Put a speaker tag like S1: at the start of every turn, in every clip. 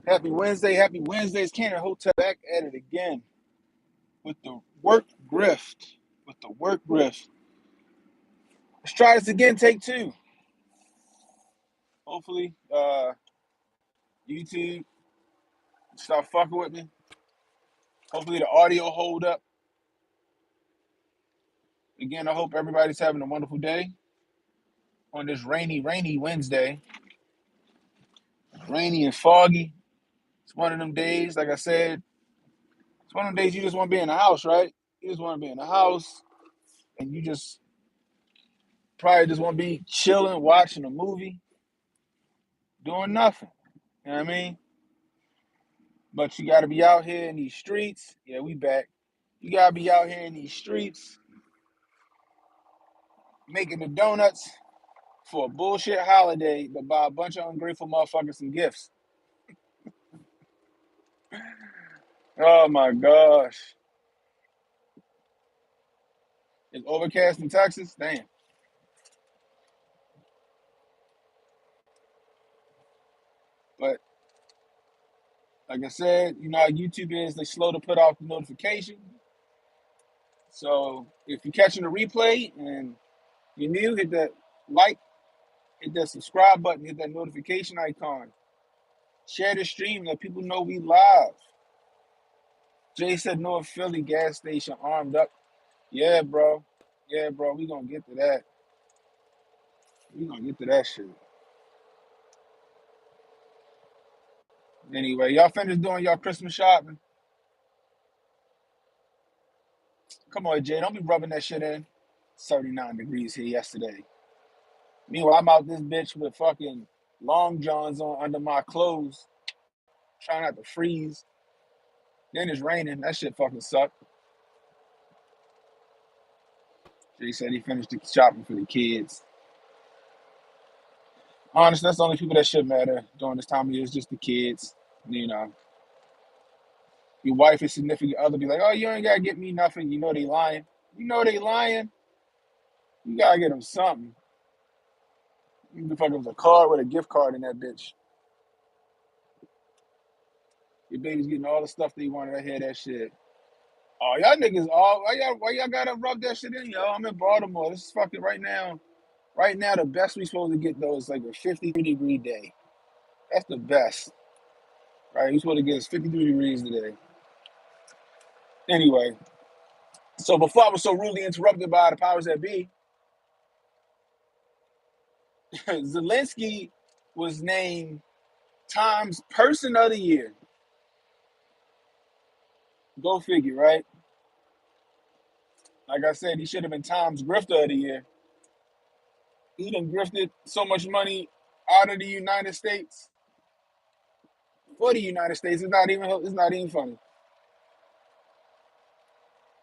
S1: Happy Wednesday, happy Wednesdays. Cannon Hotep back at it again with the work grift. Let's try this again, take two. Hopefully, YouTube start fucking with me. Hopefully the audio hold up. Again, I hope everybody's having a wonderful day on this rainy Wednesday. Rainy and foggy. It's one of them days, like I said, it's one of them days you just want to be in the house, right? You just want to be in the house and you just probably just want to be chilling, watching a movie, doing nothing. You know what I mean? But you got to be out here in these streets. Yeah, we back. You got to be out here in these streets making the donuts for a bullshit holiday to buy a bunch of ungrateful motherfuckers some gifts. Oh my gosh. It's overcast in Texas? Damn. But like I said, you know how YouTube is, they slow to put off the notification. So if you're catching the replay and you're new, hit that like, hit that subscribe button, hit that notification icon. Share the stream, let people know we live. Jay said North Philly gas station armed up. Yeah, bro. Yeah, bro. We gonna get to that. We gonna get to that shit. Anyway, y'all finished doing y'all Christmas shopping? Come on, Jay. Don't be rubbing that shit in. 39 degrees here yesterday. Meanwhile, I'm out this bitch with fucking long johns on under my clothes, trying not to freeze. Then it's raining. That shit fucking sucked. Jay said he finished the shopping for the kids. Honestly, that's the only people that should matter during this time of year is just the kids. You know, your wife and significant other be like, oh, you ain't gotta get me nothing. You know they lying. You know they lying. You gotta get them something. Even if it was a card with a gift card in that bitch. Your baby's getting all the stuff that you wanted. I hear that shit. Oh, y'all niggas, why y'all gotta rub that shit in, yo? I'm in Baltimore. This is fucking right now. Right now, the best we supposed to get though is like a 53-degree day. That's the best, right? We supposed to get is 53 degrees today. Anyway, so before I was so rudely interrupted by the powers that be, Zelensky was named Times Person of the Year. Go figure, right? Like I said, he should have been Times Grifter of the Year. He done grifted so much money out of the United States for the United States. It's not even funny,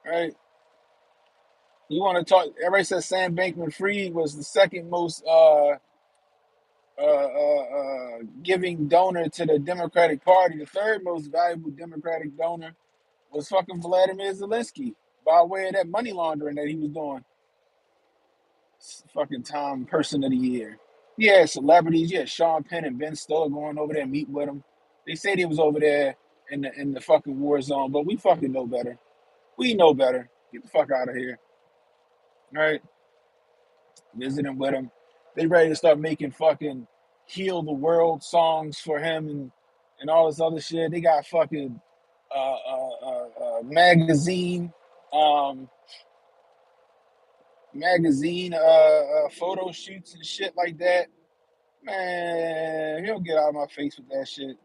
S1: right? You want to talk? Everybody says Sam Bankman-Fried was the second most giving donor to the Democratic Party. The third most valuable Democratic donor was fucking Vladimir Zelensky by way of that money laundering that he was doing. Fucking Time Person of the Year. Yeah, celebrities. Yeah, Sean Penn and Ben Stiller going over there and meet with him. They say they was over there in the fucking war zone, but we fucking know better. We know better. Get the fuck out of here. All right? Visiting with him. They ready to start making fucking heal the world songs for him and all this other shit. They got fucking magazine um photo shoots and shit like that. Man, he don't get out of my face with that shit.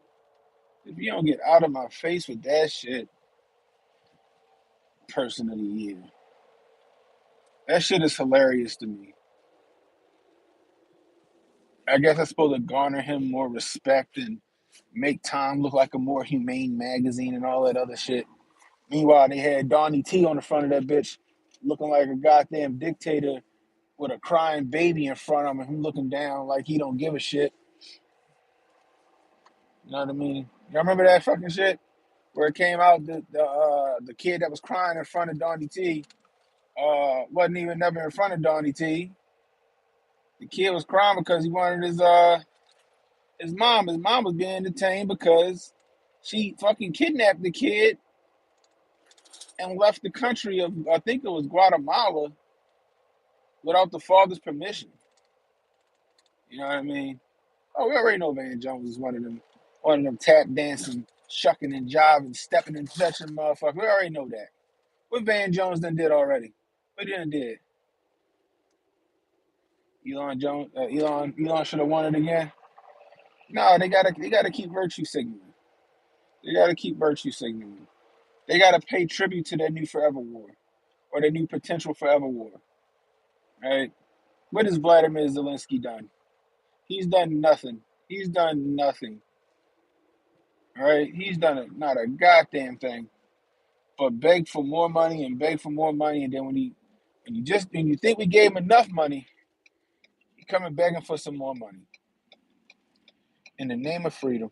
S1: If you don't get out of my face with that shit, Person of the Year. That shit is hilarious to me. I guess that's supposed to garner him more respect and make Time look like a more humane magazine and all that other shit. Meanwhile, they had Donnie T on the front of that bitch looking like a goddamn dictator with a crying baby in front of him, looking down like he don't give a shit. You know what I mean? Y'all remember that fucking shit? Where it came out the kid that was crying in front of Donnie T wasn't even never in front of Donnie T. The kid was crying because he wanted his His mom was being detained because she fucking kidnapped the kid and left the country of, I think it was Guatemala, without the father's permission. You know what I mean? Oh, we already know Van Jones is one of them tap dancing, shucking and jiving, stepping and touching motherfuckers. We already know that. What Van Jones done did already? What he done did? Elon should have won it again. No, they gotta keep virtue signaling. They gotta keep virtue signaling. They gotta pay tribute to their new forever war or their new potential forever war. Right? What has Vladimir Zelensky done? He's done nothing. He's done nothing. Right? He's done not a goddamn thing. But beg for more money and beg for more money, and then when you think we gave him enough money, he coming begging for some more money in the name of freedom.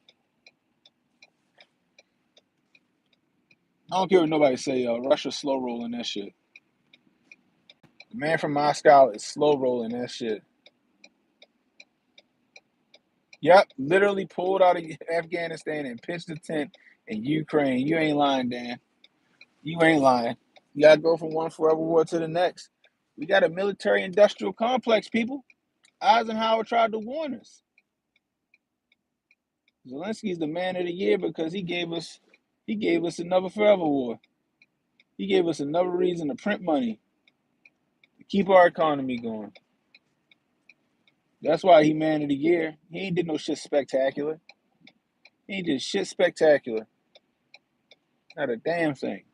S1: I don't care what nobody say, yo. Russia's slow rolling that shit. The man from Moscow is slow rolling that shit. Yep, literally pulled out of Afghanistan and pitched a tent in Ukraine. You ain't lying, Dan. You ain't lying. You gotta go from one forever war to the next. We got a military industrial complex, people. Eisenhower tried to warn us. Zelensky's the man of the year because he gave us another forever war. He gave us another reason to print money, to keep our economy going. That's why he man of the year. He ain't did no shit spectacular. He ain't did shit spectacular. Not a damn thing.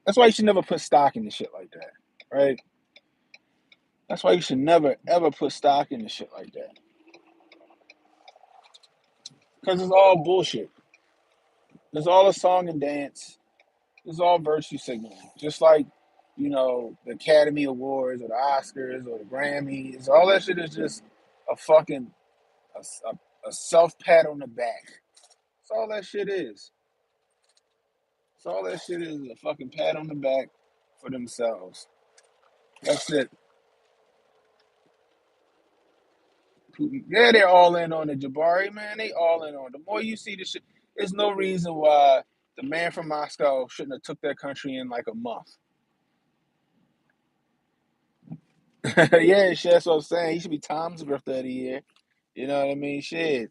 S1: That's why you should never put stock in the shit like that. Right? That's why you should never ever put stock in the shit like that. Because it's all bullshit. It's all a song and dance. It's all virtue signaling. Just like, the Academy Awards or the Oscars or the Grammys. All that shit is just a fucking a self pat on the back. That's all that shit is. That's all that shit is a fucking pat on the back for themselves. That's it. Putin, yeah, they're all in on the Jabari, man. They all in on it. The more you see this shit, there's no reason why the man from Moscow shouldn't have took that country in like a month. Yeah, shit, that's what I'm saying. He should be Tom's Grifter of the Year. You know what I mean? Shit.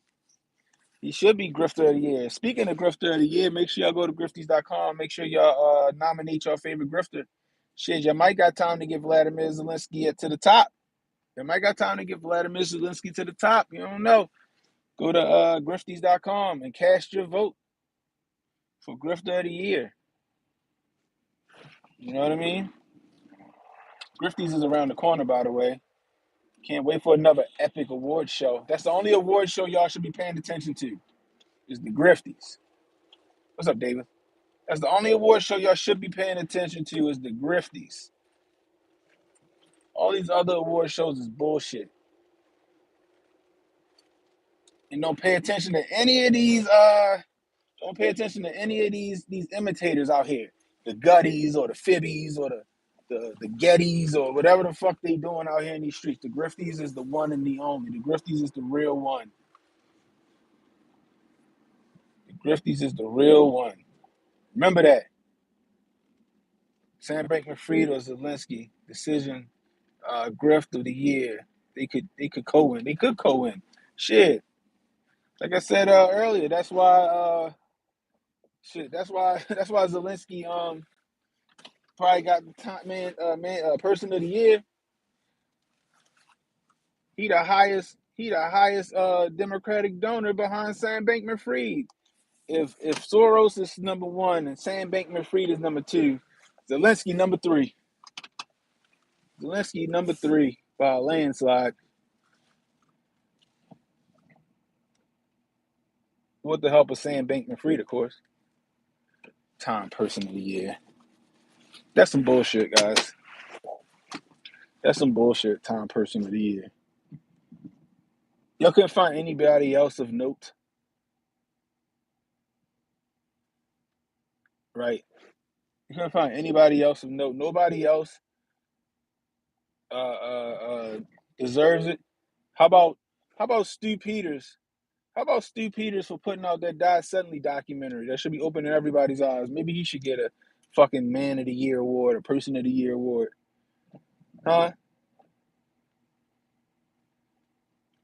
S1: He should be Grifter of the Year. Speaking of Grifter of the Year, make sure y'all go to grifties.com. Make sure y'all nominate your favorite grifter. Shit, you might got time to get Vladimir Zelensky to the top. You might got time to get Vladimir Zelensky to the top. You don't know. Go to grifties.com and cast your vote for Grifter of the Year. You know what I mean? Grifties is around the corner, by the way. Can't wait for another epic award show. That's the only award show y'all should be paying attention to, is the Grifties. What's up, David? That's the only award show y'all should be paying attention to, is the Grifties. All these other award shows is bullshit. And don't pay attention to any of these imitators out here. The Gutties or the Fibbies or the Gettys or whatever the fuck they doing out here in these streets. The Grifties is the one and the only. The Grifties is the real one. The Grifties is the real one. Remember that. Sam Bankman-Fried or Zelensky decision, grift of the year. They could co-win. They could co-win. Shit. Like I said earlier, that's why that's why Zelensky probably got the top person of the year. He the highest Democratic donor behind Sam Bankman-Fried. If Soros is number one and Sam Bankman-Fried is number two, Zelensky number three. Zelensky number three by a landslide. What the help of Sam Bankman-Fried, of course. Time person of the year. That's some bullshit, guys. That's some bullshit. Time person of the year. Y'all couldn't find anybody else of note, right? You couldn't find anybody else of note. Nobody else uh, uh, uh, deserves it. How about how about Stu Peters? How about Stu Peters for putting out that "Die Suddenly" documentary? That should be opening everybody's eyes. Maybe he should get a fucking Man of the Year award, a Person of the Year award, huh?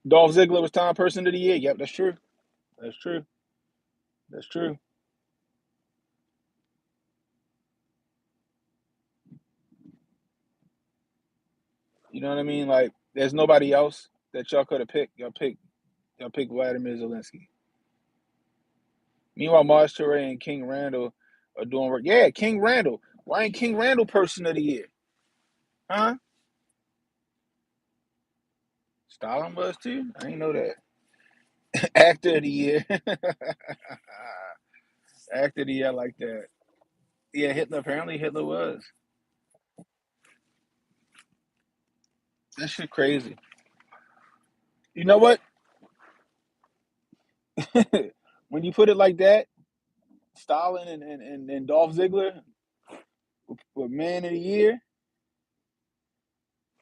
S1: Dolph Ziggler was Time Person of the Year. Yep, that's true. That's true. That's true. You know what I mean? Like, there's nobody else that y'all could have picked. Y'all picked Vladimir Zelensky. Meanwhile, Mars Toure and King Randall are doing work. Yeah, King Randall. Why ain't King Randall Person of the Year? Huh? Stalin was too? I ain't know that. Actor of the Year. Actor of the Year, I like that. Yeah, Hitler. Apparently, Hitler was. That shit crazy. You know what? When you put it like that, Stalin and Dolph Ziggler were Man of the Year.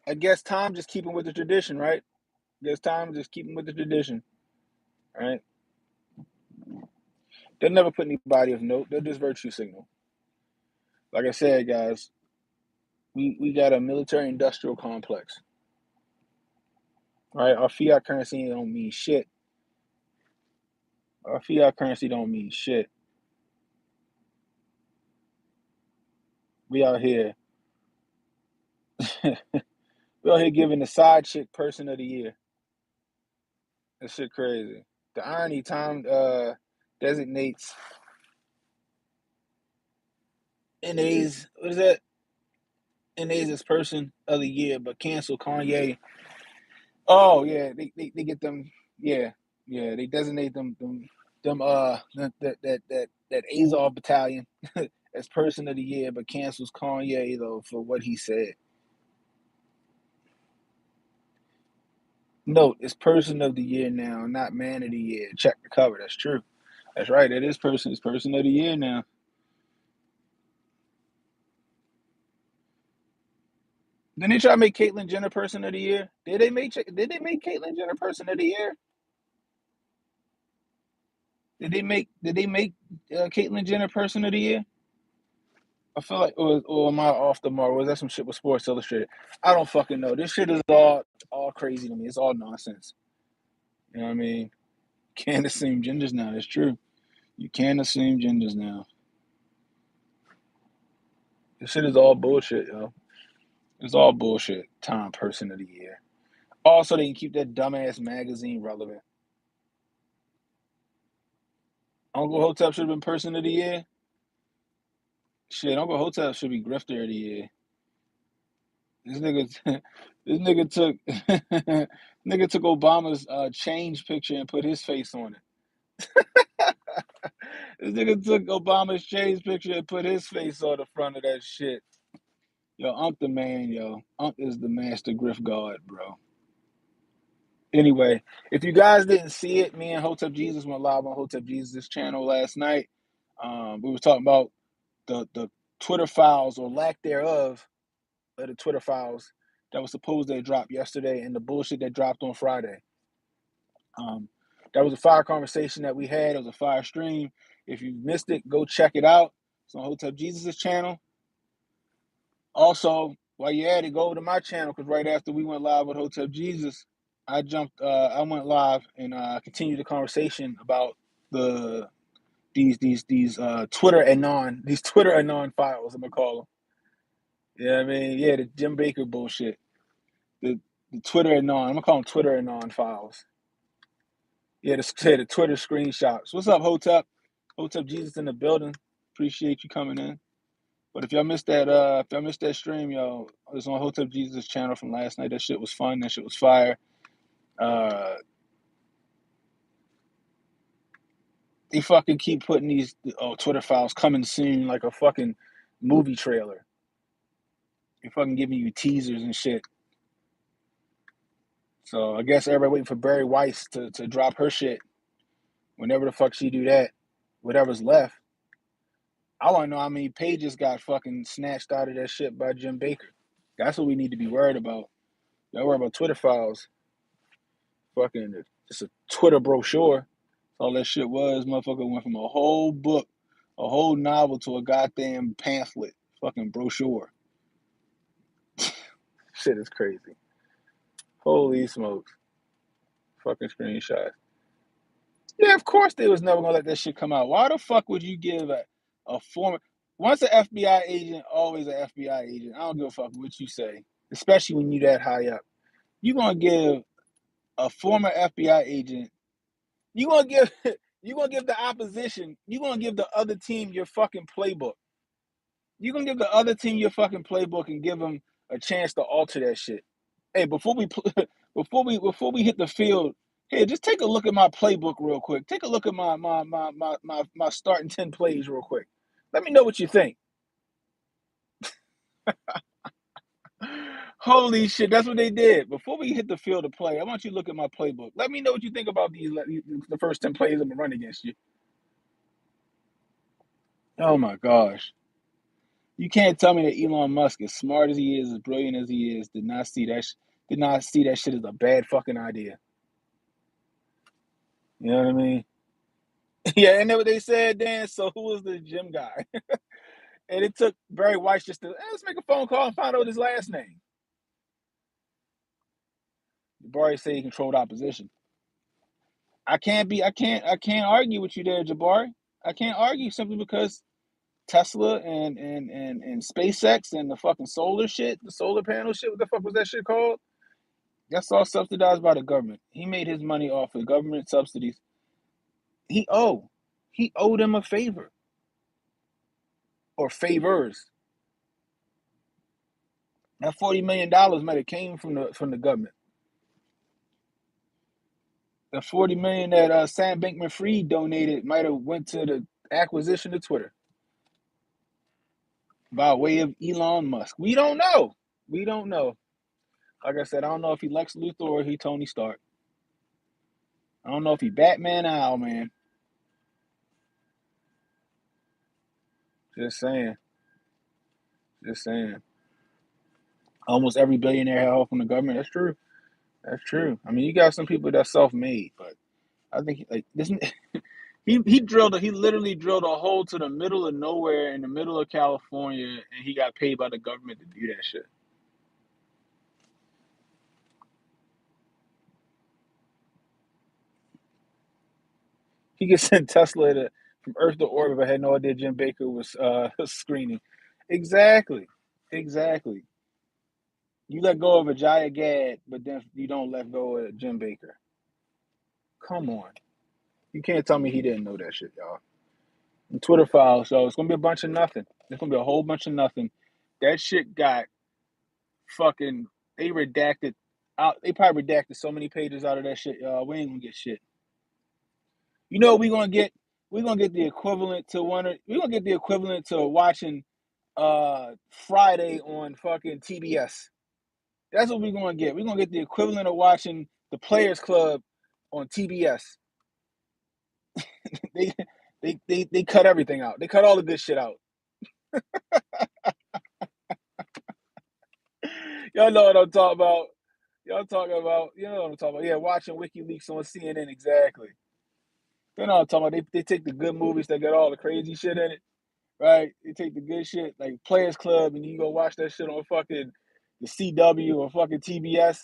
S1: I guess Tom just keeping with the tradition, right? I guess Tom just keeping with the tradition, right? They'll never put anybody of note. They'll just virtue signal. Like I said, guys, we got a military industrial complex, right? Our fiat currency don't mean shit. Our fiat currency don't mean shit. We out here, we out here giving the side chick Person of the Year. That shit crazy. The irony, Tom designates NA's what is that? NA's as Person of the Year, but cancel Kanye. Oh yeah, they get them. Yeah, yeah, they designate them that Azov battalion as Person of the Year, but cancels Kanye though for what he said. Note, it's Person of the Year now, not Man of the Year. Check the cover. That's true. That's right. It is Person. It's Person of the Year now. Didn't they try to make Caitlyn Jenner Person of the Year? Did they make Caitlyn Jenner Person of the Year? Did they make Caitlyn Jenner Person of the Year? I feel like, or am I off the mark? Was that some shit with Sports Illustrated? I don't fucking know. This shit is all crazy to me. It's all nonsense. You know what I mean? Can't assume genders now. That's true. You can't assume genders now. This shit is all bullshit, yo. It's all bullshit. Time Person of the Year. Also, they can keep that dumbass magazine relevant. Uncle Hotep should have been Person of the Year. Shit, Uncle Hotep should be Grifter of the Year. This nigga, this nigga took, nigga took Obama's change picture and put his face on it. This nigga took Obama's change picture and put his face on the front of that shit. Yo, Unc the man, yo. Unc is the master grift god, bro. Anyway, if you guys didn't see it, me and Hotep Jesus went live on Hotep Jesus' channel last night. We were talking about the Twitter files or lack thereof of the Twitter files that was supposed to drop yesterday and the bullshit that dropped on Friday. Um, that was a fire conversation that we had. It was a fire stream. If you missed it, go check it out. It's on Hotep Jesus' channel. Also, while you're at it, go over to my channel because right after we went live with Hotep Jesus, I went live and continued the conversation about the these Twitter anon files. I'm gonna call them. Yeah, I mean, yeah, the Jim Baker bullshit. The the Twitter anon. I'm gonna call them Twitter anon files. Yeah, the Twitter screenshots. What's up, Hotep? Hotep Jesus in the building. Appreciate you coming in. But if y'all missed that stream, yo, it was on Hotep Jesus' channel from last night. That shit was fun. That shit was fire. Uh, they fucking keep putting these Twitter files coming soon like a fucking movie trailer. They fucking giving you teasers and shit. So I guess everybody waiting for Barry Weiss to drop her shit whenever the fuck she do that. Whatever's left. I want to know how many pages got fucking snatched out of that shit by Jim Baker. That's what we need to be worried about. Y'all worry about Twitter files. Fucking just a Twitter brochure. That's all that shit was. Motherfucker went from a whole book, a whole novel to a goddamn pamphlet. Fucking brochure. Shit is crazy. Holy smokes. Fucking screenshots. Yeah, of course they was never gonna let that shit come out. Why the fuck would you give a former once an FBI agent, always an FBI agent. I don't give a fuck what you say. Especially when you that high up. You gonna give a former FBI agent, you gonna give you gonna give the opposition, you gonna give the other team your fucking playbook. You gonna give the other team your fucking playbook and give them a chance to alter that shit. Hey, before we hit the field, hey, just take a look at my playbook real quick. Take a look at my starting 10 plays real quick. Let me know what you think. Holy shit, that's what they did. Before we hit the field to play, I want you to look at my playbook. Let me know what you think about the first 10 plays I'm gonna run against you. Oh my gosh. You can't tell me that Elon Musk, as smart as he is, as brilliant as he is, did not see that shit as a bad fucking idea. You know what I mean? Yeah, and then what they said then, so who was the gym guy? And it took Barry Weiss just to let's make a phone call and find out his last name. Jabari said he controlled opposition. I can't argue with you there, Jabari. I can't argue simply because Tesla and SpaceX and the fucking solar shit, the solar panel shit, what the fuck was that shit called? That's all subsidized by the government. He made his money off of government subsidies. He owe. He owed them a favor. Or favors. That $40 million might have came from the government. The $40 million that Sam Bankman-Fried donated might have went to the acquisition of Twitter by way of Elon Musk. We don't know. We don't know. Like I said, I don't know if he Lex Luthor or he Tony Stark. I don't know if he Batman or Owlman. Just saying. Just saying. Almost every billionaire had help from the government. That's true. That's true. I mean, you got some people that's self-made, but I think like this. He literally drilled a hole to the middle of nowhere in the middle of California, and he got paid by the government to do that shit. He could send Tesla from Earth to orbit. I had no idea Jim Baker was screening. Exactly, exactly. You let go of a Jaya Gad, but then you don't let go of Jim Baker. Come on, you can't tell me he didn't know that shit, y'all. And Twitter files, so it's gonna be a bunch of nothing. It's gonna be a whole bunch of nothing. That shit got fucking they redacted out. They probably redacted so many pages out of that shit, y'all. We ain't gonna get shit. You know what we gonna get? We're gonna get the equivalent to we're gonna get the equivalent to watching Friday on fucking TBS. That's what we're gonna get. We're gonna get the equivalent of watching the Players Club on TBS. they they cut everything out. They cut all the good shit out. Y'all know what I'm talking about. Y'all talking about, you know what I'm talking about. Yeah, watching WikiLeaks on CNN, exactly. You know what I'm talking about. They take the good movies that got all the crazy shit in it, right? They take the good shit, like Players Club, and you go watch that shit on fucking the CW or fucking TBS,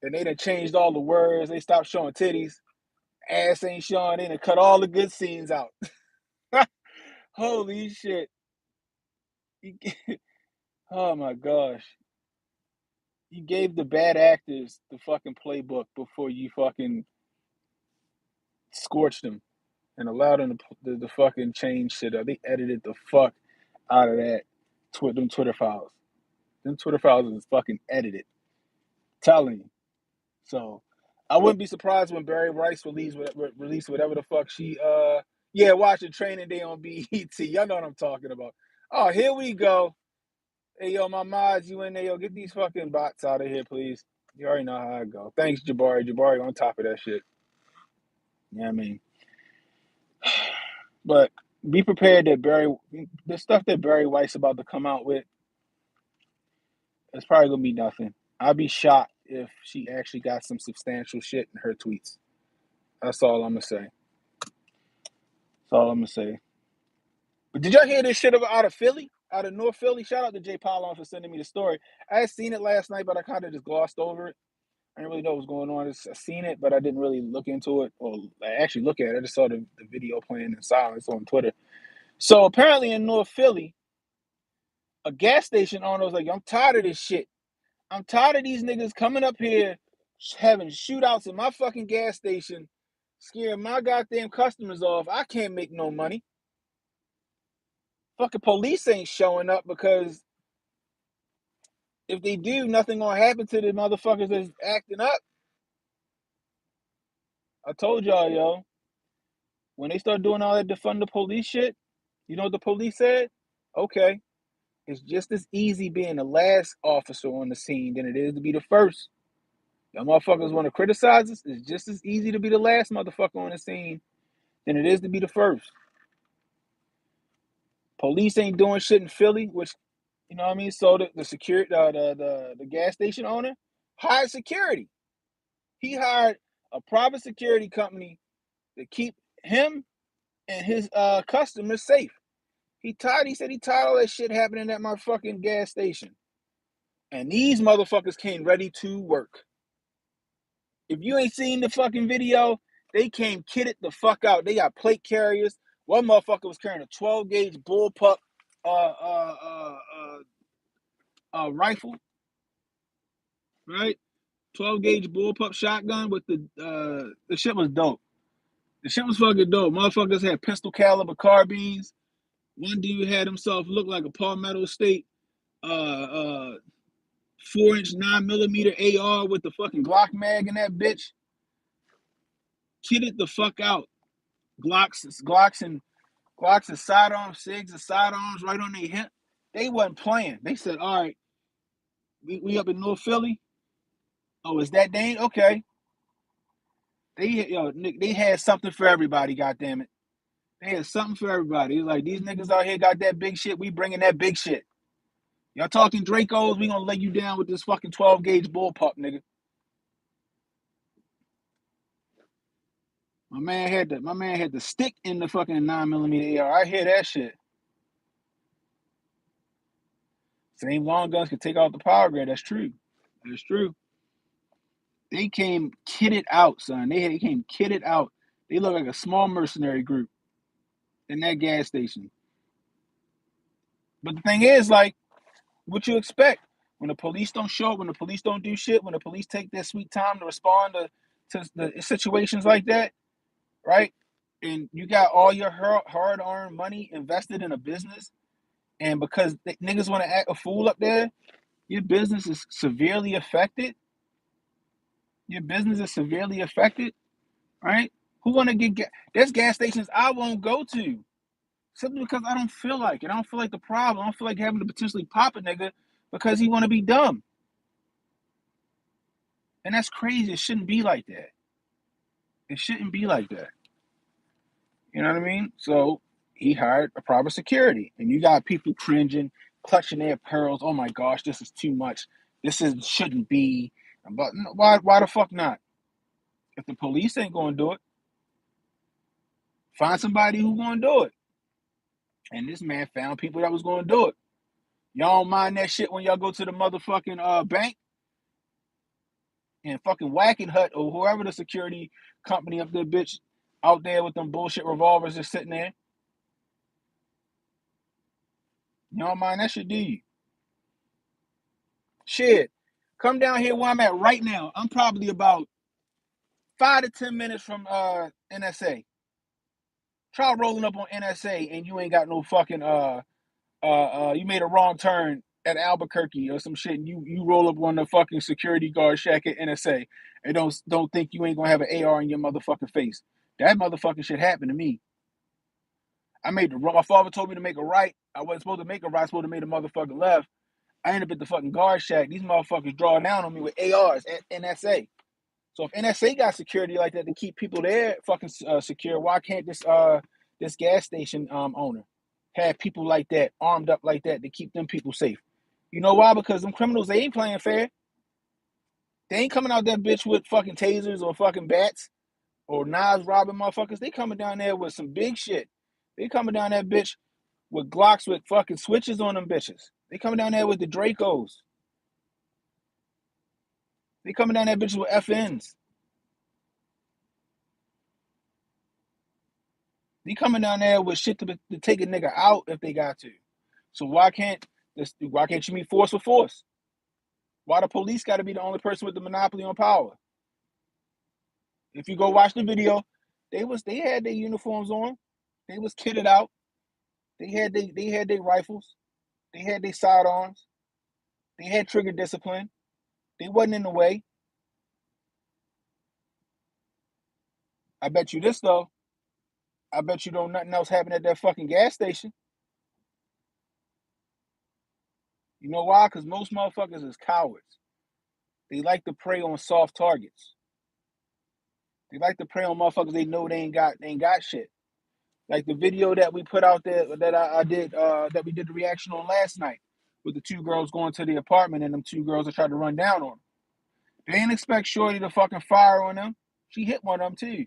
S1: and they done changed all the words. They stopped showing titties. Ass ain't showing. They done cut all the good scenes out. Holy shit. Oh my gosh. You gave the bad actors the fucking playbook before you fucking scorched them and allowed them to fucking change shit up. They edited the fuck out of them Twitter files. Them Twitter files is fucking edited. Telling you. So I wouldn't be surprised when Barry Rice release whatever the fuck she yeah, watching Training Day on BET. Y'all know what I'm talking about. Oh, here we go. Hey yo, my mods, you in there? Yo, get these fucking bots out of here, please. You already know how I go. Thanks, Jabari. Jabari on top of that shit. You know what I mean? But be prepared that the stuff that Barry White's about to come out with, it's probably gonna be nothing. I'd be shocked if she actually got some substantial shit in her tweets. That's all I'm gonna say. That's all I'm gonna say. But did y'all hear this shit out of Philly? Out of North Philly? Shout out to Jay Paulon for sending me the story. I had seen it last night, but I kind of just glossed over it. I didn't really know what was going on. I seen it, but I didn't really look into it or actually look at it. I just saw the video playing in silence on Twitter. So apparently in North Philly, a gas station owner was like, I'm tired of this shit. I'm tired of these niggas coming up here having shootouts in my fucking gas station, scaring my goddamn customers off. I can't make no money. Fucking police ain't showing up because if they do, nothing gonna happen to the motherfuckers that's acting up. I told y'all, yo, when they start doing all that defund the police shit, you know what the police said? Okay, it's just as easy being the last officer on the scene than it is to be the first. Y'all motherfuckers want to criticize us? It's just as easy to be the last motherfucker on the scene than it is to be the first. Police ain't doing shit in Philly, which you know what I mean. So the security, the gas station owner hired security. He hired a private security company to keep him and his customers safe. He said he tired of all that shit happening at my fucking gas station. And these motherfuckers came ready to work. If you ain't seen the fucking video, they came kitted the fuck out. They got plate carriers. One motherfucker was carrying a 12 gauge bullpup rifle, right? 12 gauge bullpup shotgun with the shit was dope. The shit was fucking dope. Motherfuckers had pistol caliber carbines. One dude had himself look like a Palmetto State 4-inch 9mm AR with the fucking Glock mag in that bitch. Kitted the fuck out. Glocks and sidearms, SIGs and sidearms right on their hip. They wasn't playing. They said, all right, we up in North Philly. Oh, is that Dane? Okay. They had something for everybody, goddammit. They had something for everybody. It's like, these niggas out here got that big shit. We bringing that big shit. Y'all talking Dracos, we gonna lay you down with this fucking 12 gauge bullpup, nigga. My man had the stick in the fucking 9mm AR. I hear that shit. Same long guns can take out the power grid. That's true. That's true. They came kitted out, son. They came kitted out. They look like a small mercenary group in that gas station. But the thing is, like, what you expect when the police don't show up, when the police don't do shit, when the police take their sweet time to respond to the situations like that, right? And you got all your hard-earned money invested in a business, and because niggas want to act a fool up there, your business is severely affected. Your business is severely affected, right? Who want to get there's gas stations I won't go to simply because I don't feel like it. I don't feel like the problem. I don't feel like having to potentially pop a nigga because he want to be dumb. And that's crazy. It shouldn't be like that. It shouldn't be like that. You know what I mean? So he hired a proper security, and you got people cringing, clutching their pearls. Oh my gosh, this is too much. Shouldn't be. But why the fuck not? If the police ain't going to do it, find somebody who's going to do it. And this man found people that was going to do it. Y'all don't mind that shit when y'all go to the motherfucking bank and fucking Whacking Hut or whoever the security company up there, bitch, out there with them bullshit revolvers just sitting there. You don't mind that shit, do you? Shit. Come down here where I'm at right now. I'm probably about 5 to 10 minutes from NSA. Try rolling up on NSA and you ain't got no fucking you made a wrong turn at Albuquerque or some shit, and you roll up on the fucking security guard shack at NSA and don't think you ain't gonna have an AR in your motherfucking face. That motherfucking shit happened to me. My father told me to make a right. I wasn't supposed to make a right. I was supposed to make a motherfucking left. I ended up at the fucking guard shack. These motherfuckers draw down on me with ARs at NSA. So if NSA got security like that to keep people there fucking secure, why can't this gas station owner have people like that armed up like that to keep them people safe? You know why? Because them criminals, they ain't playing fair. They ain't coming out that bitch with fucking tasers or fucking bats or knives robbing motherfuckers. They coming down there with some big shit. They coming down that bitch with Glocks with fucking switches on them bitches. They coming down there with the Dracos. They coming down that bitch with FNs. They coming down there with shit to take a nigga out if they got to. So why can't you meet force for force? Why the police got to be the only person with the monopoly on power? If you go watch the video, they had their uniforms on. They was kitted out. They had their rifles. They had their sidearms. They had trigger discipline. They wasn't in the way. I bet you this though. I bet you don't nothing else happen at that fucking gas station. You know why? Because most motherfuckers is cowards. They like to prey on soft targets. They like to prey on motherfuckers they know they ain't got shit. Like the video that we put out there that I did that we did the reaction on last night with the two girls going to the apartment and them two girls that tried to run down on them. They didn't expect Shorty to fucking fire on them. She hit one of them too.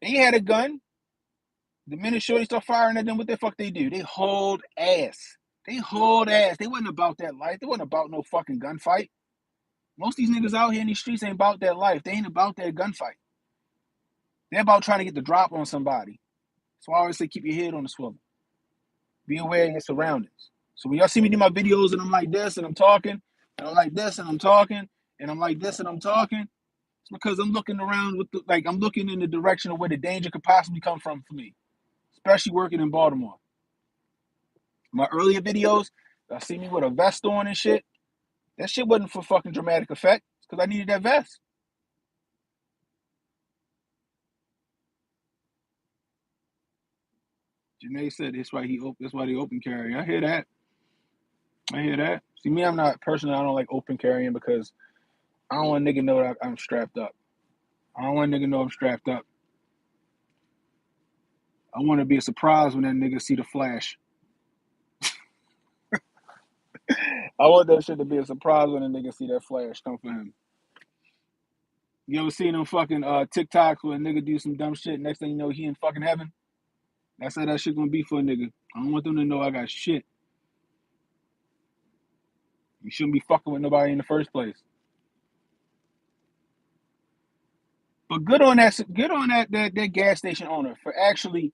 S1: They had a gun. The minute Shorty start firing at them, what the fuck they do? They hold ass. They hold ass. They wasn't about that life. They wasn't about no fucking gunfight. Most of these niggas out here in these streets ain't about that life. They ain't about that gunfight. They're about trying to get the drop on somebody. So I always say keep your head on the swivel. Be aware of your surroundings. So when y'all see me do my videos and I'm like this and I'm talking, and I'm like this and I'm talking, and I'm like this and I'm talking, it's because I'm looking around I'm looking in the direction of where the danger could possibly come from for me, especially working in Baltimore. My earlier videos, y'all see me with a vest on and shit. That shit wasn't for fucking dramatic effect. It's because I needed that vest. Janae said that's why they open carry. I hear that. I hear that. See me, I'm not personally. I don't like open carrying because I don't want a nigga know that I'm strapped up. I don't want a nigga know I'm strapped up. I want to be a surprise when that nigga see the flash. I want that shit to be a surprise when a nigga see that flash come for him. You ever seen them fucking TikToks where a nigga do some dumb shit? Next thing you know, he in fucking heaven. That's how that shit gonna be for a nigga. I don't want them to know I got shit. You shouldn't be fucking with nobody in the first place. But good on that gas station owner for actually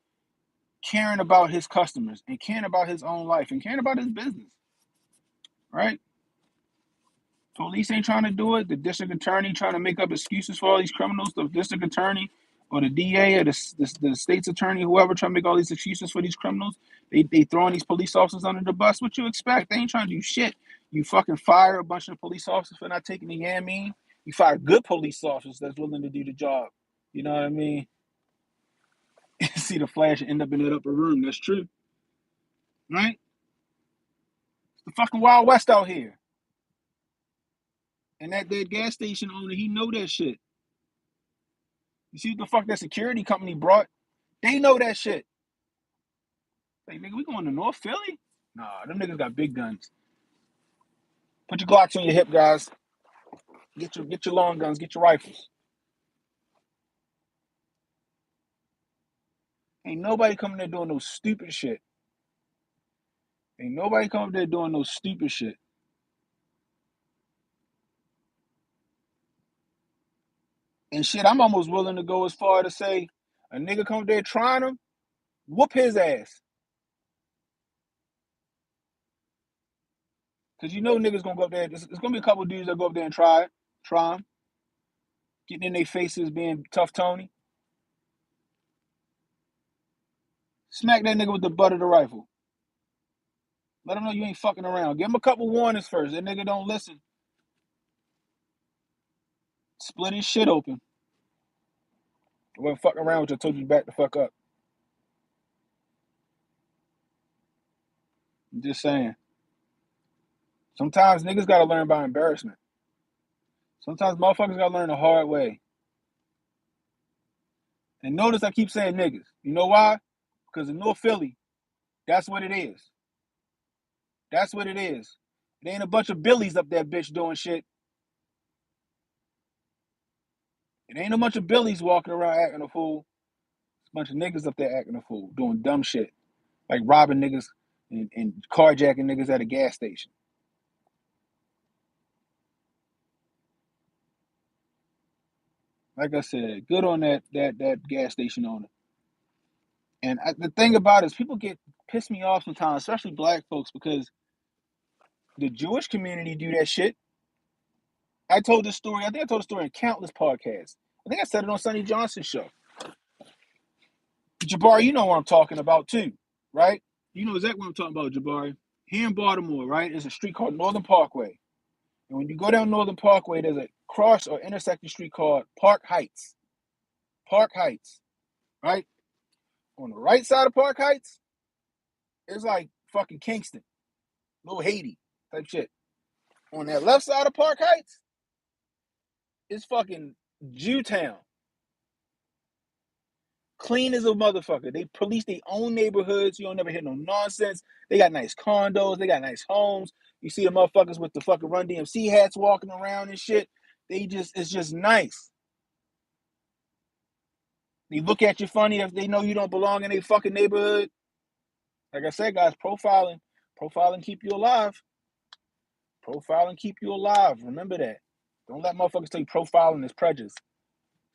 S1: caring about his customers and caring about his own life and caring about his business. Right? Police ain't trying to do it. The district attorney trying to make up excuses for all these criminals. The district attorney or the DA or the state's attorney, whoever trying to make all these excuses for these criminals. They throwing these police officers under the bus. What you expect? They ain't trying to do shit. You fucking fire a bunch of police officers for not taking the mean. You fire good police officers that's willing to do the job. You know what I mean? See the flash and end up in that upper room. That's true. Right? It's the fucking Wild West out here. And that gas station owner, he know that shit. You see what the fuck that security company brought? They know that shit. Like, nigga, we going to North Philly? Nah, them niggas got big guns. Put your Glocks on your hip, guys. Get your long guns, get your rifles. Ain't nobody coming there doing no stupid shit. Ain't nobody coming there doing no stupid shit. And shit, I'm almost willing to go as far to say a nigga come there trying him, whoop his ass. Cause you know niggas gonna go up there. There's gonna be a couple dudes that go up there and try him, getting in their faces, being tough Tony. Smack that nigga with the butt of the rifle. Let him know you ain't fucking around. Give him a couple warnings first. That nigga don't listen. Split his shit open. I wasn't fucking around with you. I told you back the fuck up. I'm just saying. Sometimes niggas gotta learn by embarrassment. Sometimes motherfuckers gotta learn the hard way. And notice I keep saying niggas. You know why? Because in North Philly, that's what it is. That's what it is. It ain't a bunch of Billies up that bitch doing shit. It ain't a bunch of Billies walking around acting a fool. It's a bunch of niggas up there acting a fool, doing dumb shit. Like robbing niggas and carjacking niggas at a gas station. Like I said, good on that gas station owner. And the thing about it is people get piss me off sometimes, especially black folks, because the Jewish community do that shit. I told this story. I think I told the story in countless podcasts. I think I said it on Sonny Johnson's show. Jabari, you know what I'm talking about too, right? You know exactly what I'm talking about, Jabari. Here in Baltimore, right, there's a street called Northern Parkway. And when you go down Northern Parkway, there's a cross or intersecting street called Park Heights. Park Heights, right? On the right side of Park Heights, it's like fucking Kingston, little Haiti type shit. On that left side of Park Heights, it's fucking Jewtown. Clean as a motherfucker. They police their own neighborhoods. You don't never hear no nonsense. They got nice condos. They got nice homes. You see the motherfuckers with the fucking Run DMC hats walking around and shit. It's just nice. They look at you funny if they know you don't belong in a fucking neighborhood. Like I said, guys, profiling keep you alive. Profiling keep you alive. Remember that. Don't let motherfuckers tell you profiling is prejudice,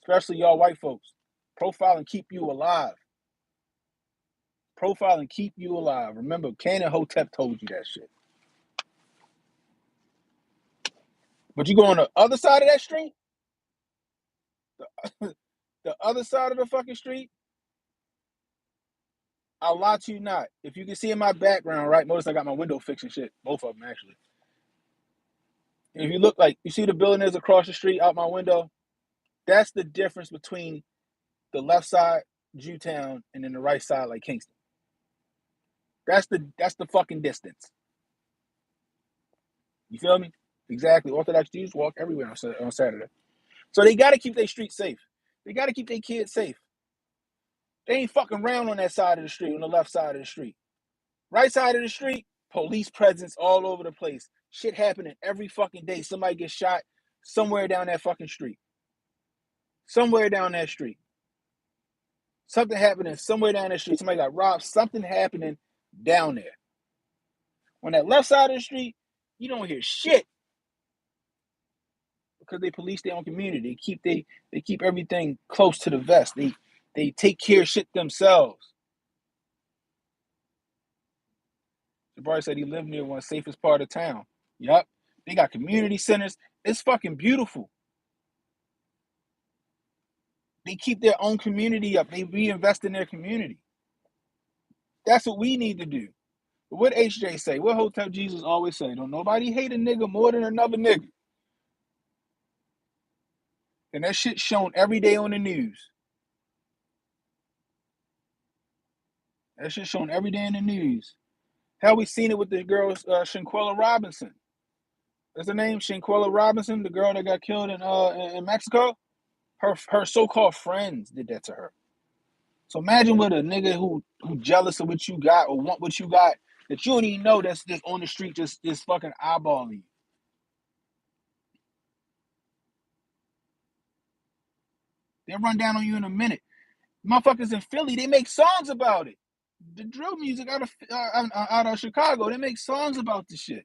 S1: especially y'all white folks. Profiling keep you alive. Profiling keep you alive. Remember, Canon Hotep told you that shit. But you go on the other side of that street, the other side of the fucking street, I'll lie to you not. If you can see in my background, right? Notice I got my window fixed and shit. Both of them, actually. And if you look like, you see the building is across the street out my window? That's the difference between the left side, Jewtown, and then the right side, like Kingston. That's the fucking distance. You feel me? Exactly. Orthodox Jews walk everywhere on Saturday. So they got to keep their streets safe. They got to keep their kids safe. They ain't fucking around on that side of the street, on the left side of the street. Right side of the street, police presence all over the place. Shit happening every fucking day. Somebody gets shot somewhere down that fucking street. Somewhere down that street. Something happening somewhere down that street. Somebody got robbed. Something happening down there. On that left side of the street, you don't hear shit because they police their own community. They keep everything close to the vest. They take care of shit themselves. Jabari said he lived near one safest part of town. Yup. They got community centers. It's fucking beautiful. They keep their own community up. They reinvest in their community. That's what we need to do. But what HJ say? What Hotep Jesus always say? Don't nobody hate a nigga more than another nigga. And that shit shown every day on the news. That shit shown every day in the news. Hell, we seen it with the girl Shanquella Robinson. That's her name, Shanquella Robinson, the girl that got killed in Mexico. Her so-called friends did that to her. So imagine with a nigga who jealous of what you got or want what you got that you don't even know that's just on the street just fucking eyeballing you. They'll run down on you in a minute. Motherfuckers in Philly, they make songs about it. The drill music out of Chicago, they make songs about this shit.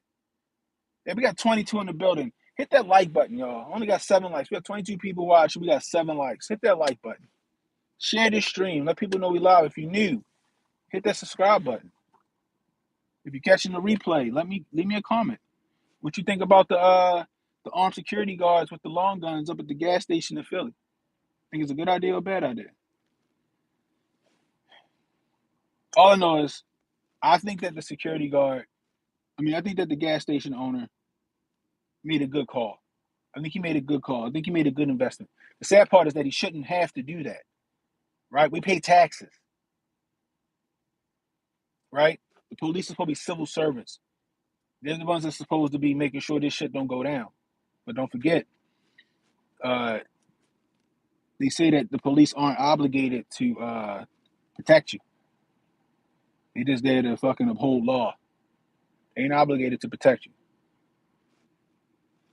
S1: Yeah, we got 22 in the building. Hit that like button, y'all. Only got 7 likes. We got 22 people watching. We got 7 likes. Hit that like button. Share this stream. Let people know we live. If you're new, hit that subscribe button. If you're catching the replay, leave me a comment. What you think about the armed security guards with the long guns up at the gas station in Philly? Think it's a good idea or a bad idea? All I know is I think that the security guard, I think that the gas station owner made a good call. I think he made a good call. I think he made a good investment. The sad part is that he shouldn't have to do that, right? We pay taxes, right? The police are supposed to be civil servants. They're the ones that's supposed to be making sure this shit don't go down. But don't forget, uh, they say that the police aren't obligated to protect you. They just there to fucking uphold law. They ain't obligated to protect you.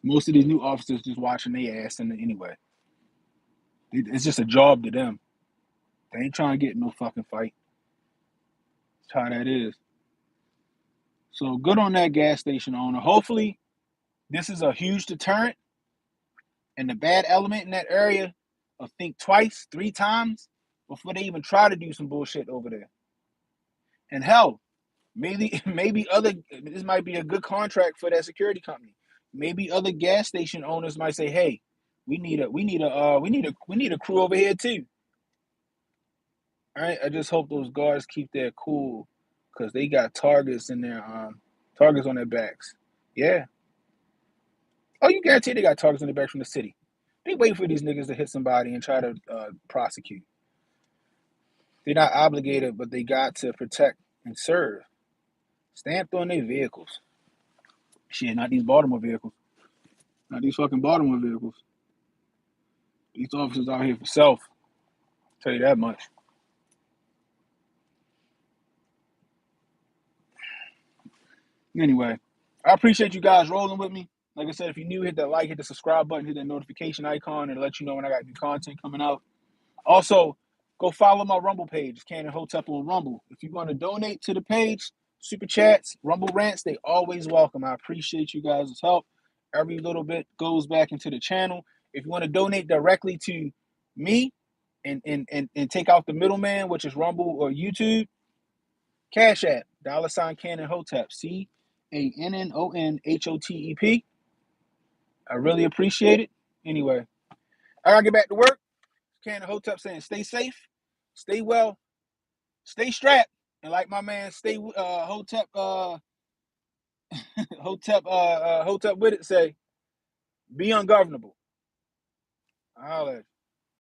S1: Most of these new officers just watching their ass in anyway. It's just a job to them. They ain't trying to get in no fucking fight. That's how that is. So good on that gas station owner. Hopefully, this is a huge deterrent, and the bad element in that area will think twice, 3 times before they even try to do some bullshit over there. And hell, maybe other this might be a good contract for that security company. Maybe other gas station owners might say, "Hey, we need a crew over here too." All right, I just hope those guards keep their cool, because they got targets in their targets on their backs. Yeah. Oh, you guarantee they got targets on their backs from the city. They wait for these niggas to hit somebody and try to prosecute. They're not obligated, but they got to protect and serve. Stamped on their vehicles. Shit, not these Baltimore vehicles. Not these fucking Baltimore vehicles. These officers out here for self. I'll tell you that much. Anyway, I appreciate you guys rolling with me. Like I said, if you're new, hit that like, hit the subscribe button, hit that notification icon, and let you know when I got new content coming out. Also, go follow my Rumble page, Cannon Hotep on Rumble. If you want to donate to the page, super chats, Rumble rants, they always welcome. I appreciate you guys' help. Every little bit goes back into the channel. If you want to donate directly to me and take out the middleman, which is Rumble or YouTube, Cash App, $ Cannon Hotep, CANNONHOTEP. I really appreciate it. Anyway, I gotta get back to work. Cannon Hotep saying stay safe, stay well, stay strapped, and like my man stay Hotep Hotep with it say, be ungovernable. I'll